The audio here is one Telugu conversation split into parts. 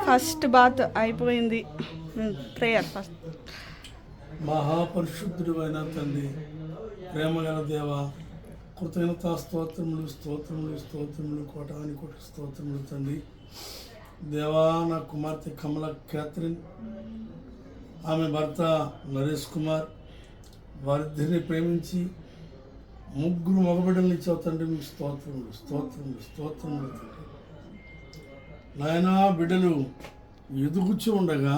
ఫస్ట్ బాత్ అయిపోయింది. Prayer first. మహాపరిశుద్ధుడు అయిన తండ్రి, ప్రేమగల దేవ, కృతజ్ఞతా స్తోత్రములు స్తోత్రములు స్తోత్రములు కోటాని కోటి స్తోత్రములు తండ్రి. దేవా, నా కుమార్తె కమల క్యాథరిన్, ఆమె భర్త నరేష్ కుమార్, వారిద్దరిని ప్రేమించి ముగ్గురు మగబిడ్డలను ఇచ్చావు తండ్రి. మీకు స్తోత్రములు స్తోత్రములు స్తోత్రములు తండ్రి. నాయనా, బిడ్డలు ఎదుగుచ్చు ఉండగా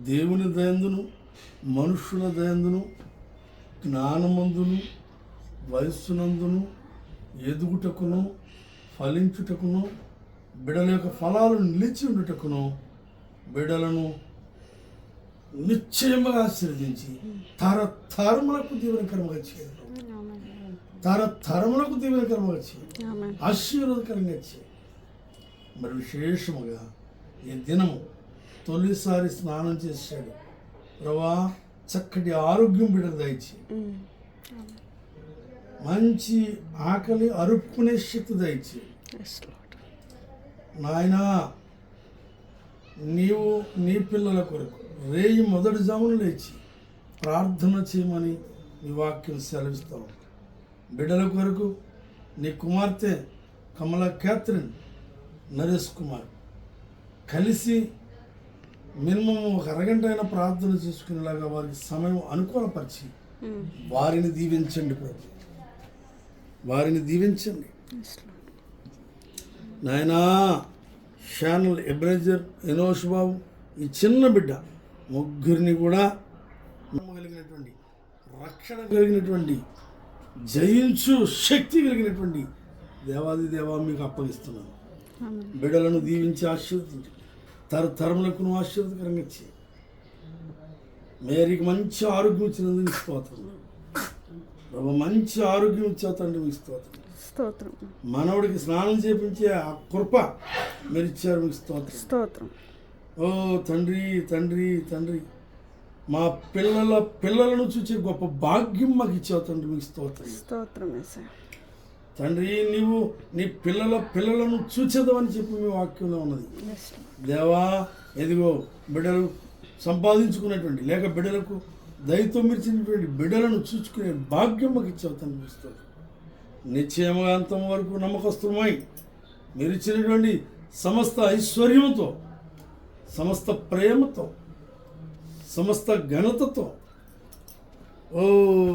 దేవుని దయందును మనుషుల దయందును జ్ఞానమందును వయస్సునందును ఎదుగుటకును ఫలించుటకును బిడ్డల యొక్క ఫలాలు నిలిచి ఉండుటకును బిడ్డలను నిశ్చయముగా ఆశీర్వదించి తరతరములకు దీవెనకరంగా చేయాలి. తరతరములకు దీవెనకరంగా చేయాలి, ఆశీర్వాదకరంగా చేయాలి. మరి విశేషముగా ఈ దినము తొలిసారి స్నానం చేశాడు ప్రభా, చక్కటి ఆరోగ్యం బిడ్డలు దయచి, మంచి ఆకలి అరుపుకునే శక్తి దయచి. నాయనా, నీవు నీ పిల్లల కొరకు రేయి మొదటి జామును లేచి ప్రార్థన చేయమని నీ వాక్యం సెలవిస్తావు. బిడ్డల కొరకు నీ కుమార్తె కమల క్యాథరిన్, నరేష్ కుమార్ కలిసి మినిమం ఒక అరగంట అయినా ప్రార్థన చేసుకునేలాగా వారికి సమయం అనుకూలపరిచి వారిని దీవించండి ప్రభు, వారిని దీవించండి నాయనా. షానల్, ఎబ్రేజర్, ఎనోష్ బాబు, ఈ చిన్న బిడ్డ ముగ్గురిని కూడా కలిగినటువంటి రక్షణ కలిగినటువంటి జయించు శక్తి కలిగినటువంటి దేవాది దేవా మీకు అప్పగిస్తున్నాను. బిడ్డలను దీవించి ఆశీర్వదించండి, తరతరములకు ఆశీర్వదకరంగా చేయి. మేరీకి మంచి ఆరోగ్యం ఇచ్చినందుకు మీకు స్తోత్రం ప్రభు, మంచి ఆరోగ్యం ఇచ్చేతండి మీకు స్తోత్రం. మనవుడికి స్నానం చేయించే ఆ కృప మీరు ఇచ్చారు, మీకు స్తోత్రం స్తోత్రం. ఓ తండ్రి తండ్రి తండ్రి, మా పిల్లలను చూసే గొప్ప భాగ్యం మాకు ఇచ్చావు తండ్రి, మీకు స్తోత్రం స్తోత్రం. తండ్రి, నీవు నీ పిల్లలను చూచేద్దామని చెప్పి మీ వాక్యంలో ఉన్నది దేవా. ఎదిగో బిడ్డలు సంపాదించుకునేటువంటి లేక బిడ్డలకు దయతో మిర్చినటువంటి బిడ్డలను చూసుకునే భాగ్యం మాకు ఇచ్చావు తండ్రి, మీకు స్తోత్రం. నిశ్చయముగా అంతం వరకు నమ్మకస్తుమై మీరు ఇచ్చినటువంటి సమస్త ఐశ్వర్యంతో, సమస్త ప్రేమతో, సమస్త ఘనతతో, ఓ